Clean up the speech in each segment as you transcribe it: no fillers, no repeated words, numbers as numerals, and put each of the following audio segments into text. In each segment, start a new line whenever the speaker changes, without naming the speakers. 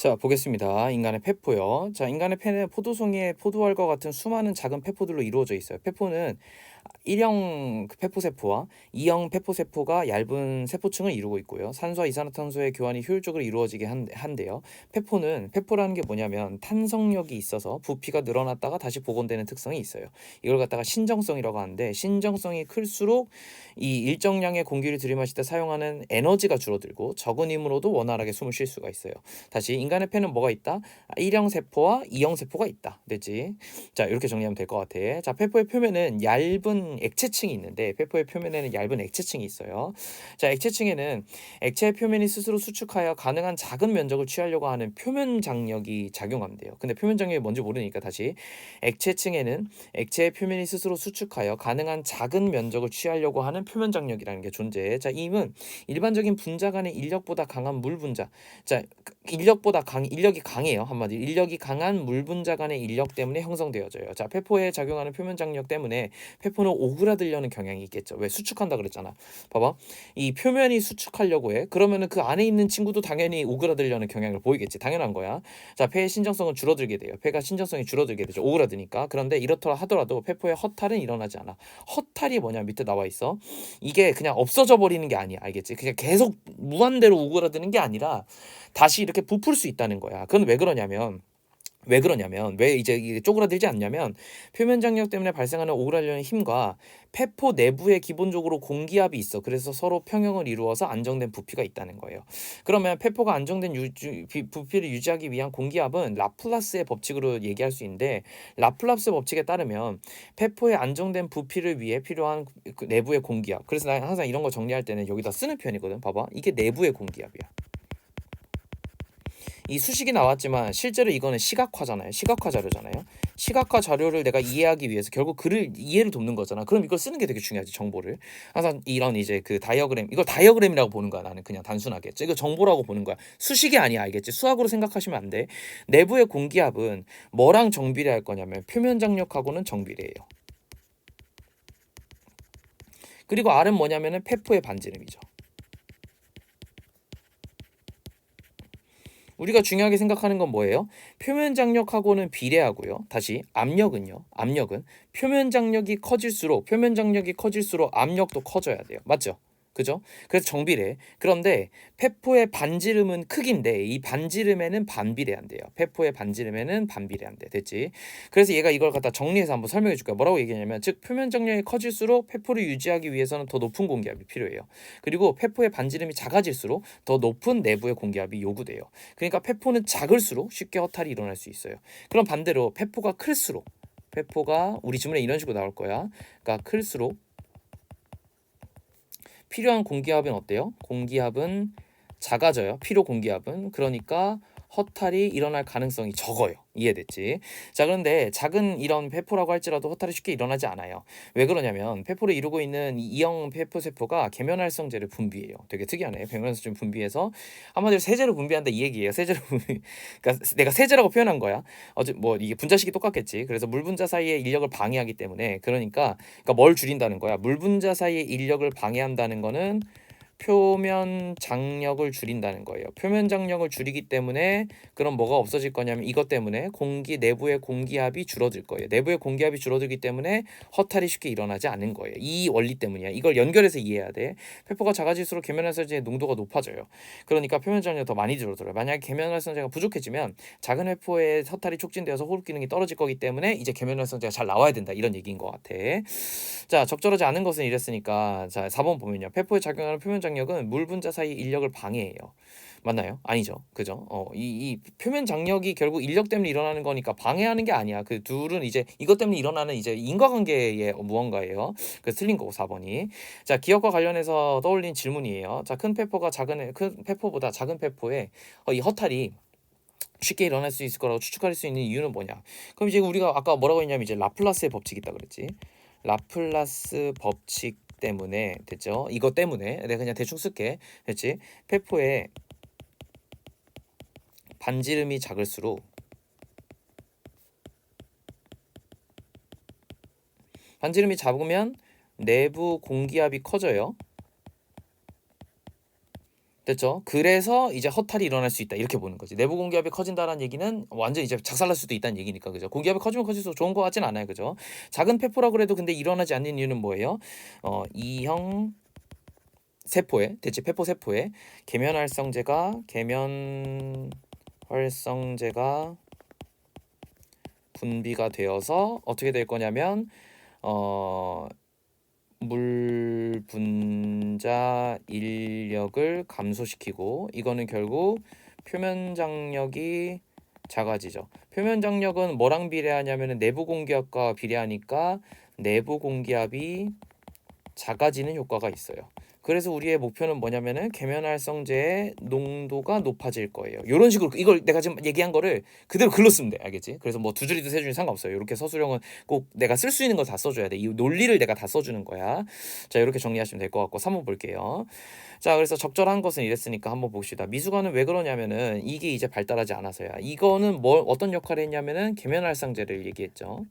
자, 보겠습니다. 인간의 폐포요. 자, 인간의 폐는 포도송이의 포도알과 같은 수많은 작은 폐포들로 이루어져 있어요. 폐포는 일형 폐포세포와 이형 폐포세포가 얇은 세포층을 이루고 있고요. 산소와 이산화탄소의 교환이 효율적으로 이루어지게 한데요. 폐포라는 게 뭐냐면 탄성력이 있어서 부피가 늘어났다가 다시 복원되는 특성이 있어요. 이걸 갖다가 신정성이라고 하는데, 신정성이 클수록 이 일정량의 공기를 들이마실 때 사용하는 에너지가 줄어들고 적은 힘으로도 원활하게 숨을 쉴 수가 있어요. 다시 인간의 폐는 뭐가 있다? 1형 세포와 2형 세포가 있다. 됐지? 자, 이렇게 정리하면 될 것 같아. 자, 폐포의 표면은 얇은 액체층이 있는데, 폐포의 표면에는 얇은 액체층이 있어요. 자, 액체층에는 액체의 표면이 스스로 수축하여 가능한 작은 면적을 취하려고 하는 표면 장력이 작용한대요. 근데 표면 장력이 뭔지 모르니까 다시, 액체층에는 액체의 표면이 스스로 수축하여 가능한 작은 면적을 취하려고 하는 표면 장력이라는 게 존재해. 자, 이는 일반적인 분자 간의 인력보다 강한 물 분자. 자, 인력이 강해요. 한마디로 인력이 강한 물 분자 간의 인력 때문에 형성되어져요. 자, 폐포에 작용하는 표면 장력 때문에 폐포는 오그라들려는 경향이 있겠죠. 왜? 수축한다 그랬잖아. 봐봐, 이 표면이 수축하려고 해. 그러면은 그 안에 있는 친구도 당연히 오그라들려는 경향을 보이겠지. 당연한 거야. 자, 폐의 신정성은 줄어들게 돼요. 폐가 신정성이 줄어들게 되죠. 오그라드니까. 그런데 이렇더라 하더라도 폐포의 허탈은 일어나지 않아. 허탈이 뭐냐, 밑에 나와 있어. 이게 그냥 없어져 버리는 게 아니야. 알겠지? 그냥 계속 무한대로 오그라드는 게 아니라 다시 이렇게 부풀 수 있다는 거야. 그건 왜 그러냐면 왜 이제 이게 쪼그라들지 않냐면, 표면 장력 때문에 발생하는 오그라들려는 힘과 폐포 내부에 기본적으로 공기압이 있어. 그래서 서로 평형을 이루어서 안정된 부피가 있다는 거예요. 그러면 폐포가 안정된 부피를 유지하기 위한 공기압은 라플라스의 법칙으로 얘기할 수 있는데, 라플라스 법칙에 따르면 폐포의 안정된 부피를 위해 필요한 그 내부의 공기압. 그래서 나 항상 이런 거 정리할 때는 여기다 쓰는 편이거든. 봐봐, 이게 내부의 공기압이야. 이 수식이 나왔지만 실제로 이거는 시각화잖아요. 시각화 자료잖아요. 시각화 자료를 내가 이해하기 위해서 결국 글을 이해를 돕는 거잖아. 그럼 이걸 쓰는 게 되게 중요하지, 정보를. 항상 이런 이제 그 다이어그램, 이걸 다이어그램이라고 보는 거야. 나는 그냥 단순하게. 이거 정보라고 보는 거야. 수식이 아니야, 알겠지? 수학으로 생각하시면 안 돼. 내부의 공기압은 뭐랑 정비례할 거냐면 표면 장력하고는 정비례해요. 그리고 R은 뭐냐면은 폐포의 반지름이죠. 우리가 중요하게 생각하는 건 뭐예요? 표면 장력하고는 비례하고요. 다시, 압력은 표면 장력이 커질수록 압력도 커져야 돼요. 맞죠? 그죠? 그래서 정비례. 그런데 폐포의 반지름은 크기인데 이 반지름에는 반비례한대요. 폐포의 반지름에는 반비례한대. 됐지? 그래서 얘가 이걸 갖다 정리해서 한번 설명해 줄게요. 뭐라고 얘기하냐면, 즉 표면 장력이 커질수록 폐포를 유지하기 위해서는 더 높은 공기압이 필요해요. 그리고 폐포의 반지름이 작아질수록 더 높은 내부의 공기압이 요구돼요. 그러니까 폐포는 작을수록 쉽게 허탈이 일어날 수 있어요. 그럼 반대로 폐포가 클수록, 폐포가 우리 지문에 이런 식으로 나올 거야. 그러니까 클수록 필요한 공기압은 어때요? 공기압은 작아져요. 필요 공기압은. 그러니까 허탈이 일어날 가능성이 적어요. 이해됐지? 자, 그런데 작은 이런 폐포라고 할지라도 허탈이 쉽게 일어나지 않아요. 왜 그러냐면 페포를 이루고 있는 이형 폐포세포가 계면활성제를 분비해요. 되게 특이하네. 계면활성제를 분비해서 한마디로 세제를 분비한다, 이 얘기예요. 세제를 분비. 그러니까 내가 세제라고 표현한 거야. 뭐 이게 분자식이 똑같겠지. 그래서 물 분자 사이의 인력을 방해하기 때문에, 그러니까 뭘 줄인다는 거야. 물 분자 사이의 인력을 방해한다는 거는 표면 장력을 줄인다는 거예요. 표면 장력을 줄이기 때문에 그럼 뭐가 없어질 거냐면, 이것 때문에 내부의 공기압이 줄어들 거예요. 내부의 공기압이 줄어들기 때문에 허탈이 쉽게 일어나지 않는 거예요. 이 원리 때문이야. 이걸 연결해서 이해해야 돼. 폐포가 작아질수록 계면활성제의 농도가 높아져요. 그러니까 표면 장력이 더 많이 줄어들어요. 만약에 계면활성제가 부족해지면 작은 회포의 허탈이 촉진되어서 호흡 기능이 떨어질 거기 때문에 이제 계면활성제가 잘 나와야 된다, 이런 얘기인 것 같아. 자, 적절하지 않은 것은 이랬으니까, 자, 4번 보면요. 폐포에 작용하는 표면 장력은 물 분자 사이 인력을 방해해요. 맞나요? 아니죠. 그죠? 이 표면 장력이 결국 인력 때문에 일어나는 거니까 방해하는 게 아니야. 그 둘은 이제 이것 때문에 일어나는 이제 인과관계의 무언가예요. 그래서 틀린 거고, 4번이. 자, 기억과 관련해서 떠올린 질문이에요. 자, 큰 페포보다 작은 페포에 이 허탈이 쉽게 일어날 수 있을 거라고 추측할 수 있는 이유는 뭐냐? 그럼 이제 우리가 아까 뭐라고 했냐면, 이제 라플라스의 법칙이 있다 그랬지. 라플라스 법칙 때문에, 됐죠? 이것 때문에 내가 그냥 대충 쓸게. 됐지? 페포의 반지름이 작을수록, 반지름이 작으면 내부 공기압이 커져요. 됐죠? 그래서 이제 허탈이 일어날 수 있다 이렇게 보는 거지. 내부 공기압이 커진다라는 얘기는 완전 이제 작살날 수도 있다는 얘기니까 그죠? 공기압이 커지면 커질수록 좋은 것 같진 않아요, 그죠? 작은 폐포라고 해도 근데 일어나지 않는 이유는 뭐예요? E형 세포에 대체 폐포 세포에 계면활성제가 분비가 되어서 어떻게 될 거냐면 물 분자 인력을 감소시키고 이거는 결국 표면 장력이 작아지죠. 표면 장력은 뭐랑 비례하냐면 내부 공기압과 비례하니까 내부 공기압이 작아지는 효과가 있어요. 그래서 우리의 목표는 뭐냐면은 계면활성제의 농도가 높아질 거예요. 이런 식으로 이걸 내가 지금 얘기한 거를 그대로 글로 쓰면 돼. 알겠지? 그래서 뭐 두 줄이든 세 줄이든 상관없어요. 이렇게 서술형은 꼭 내가 쓸 수 있는 거 다 써줘야 돼. 이 논리를 내가 다 써주는 거야. 자, 이렇게 정리하시면 될 것 같고 3번 볼게요. 자, 그래서 적절한 것은 이랬으니까 한번 봅시다. 미수관은 왜 그러냐면은 이게 이제 발달하지 않아서야. 이거는 어떤 역할을 했냐면은 계면활성제를 얘기했죠.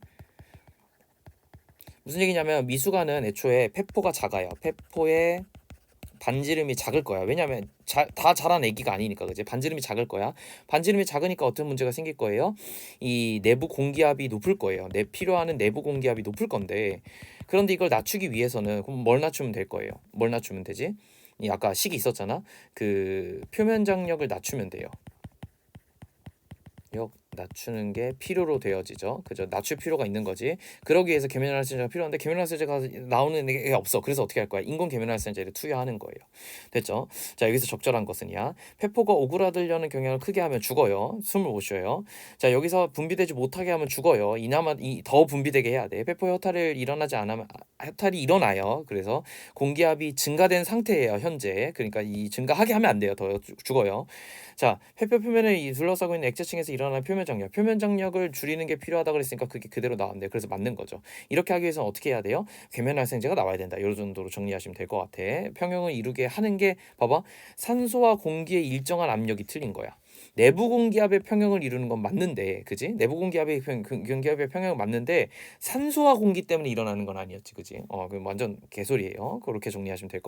무슨 얘기냐면 미수관은 애초에 폐포가 작아요. 폐포의 반지름이 작을 거야. 왜냐면 다 자란 애기가 아니니까 그지? 반지름이 작을 거야. 반지름이 작으니까 어떤 문제가 생길 거예요? 이 내부 공기압이 높을 거예요. 필요한 내부 공기압이 높을 건데 그런데 이걸 낮추기 위해서는 그럼 뭘 낮추면 될 거예요? 뭘 낮추면 되지? 이 아까 식이 있었잖아. 그 표면 장력을 낮추면 돼요. 낮추는 게 필요로 되어지죠. 그죠? 낮출 필요가 있는 거지. 그러기 위해서 계면활성제가 필요한데 계면활성제가 나오는 게 없어. 그래서 어떻게 할 거야? 인공 계면활성제를 투여하는 거예요. 됐죠? 자, 여기서 적절한 것은야. 폐포가 오그라들려는 경향을 크게 하면 죽어요. 숨을 못 쉬어요. 자, 여기서 분비되지 못하게 하면 죽어요. 더 분비되게 해야 돼. 폐포의 허탈이 일어나요. 그래서 공기압이 증가된 상태예요. 현재. 그러니까 이 증가하게 하면 안 돼요. 더 죽어요. 자, 폐표 표면을 둘러싸고 있는 액체층에서 일어나는 표면 장력을 줄이는 게 필요하다 그랬으니까 그게 그대로 나왔네요. 그래서 맞는 거죠. 이렇게 하기 위해서는 어떻게 해야 돼요? 계면활성제가 나와야 된다. 이 정도로 정리하시면 될 것 같아. 평형을 이루게 하는 게 봐봐. 산소와 공기의 일정한 압력이 틀린 거야. 내부 공기압의 평형을 이루는 건 맞는데, 그지? 내부 공기압의 공기압의 평형은 맞는데 산소와 공기 때문에 일어나는 건 아니었지, 그지? 그럼 완전 개소리예요. 그렇게 정리하시면 될 것 같아.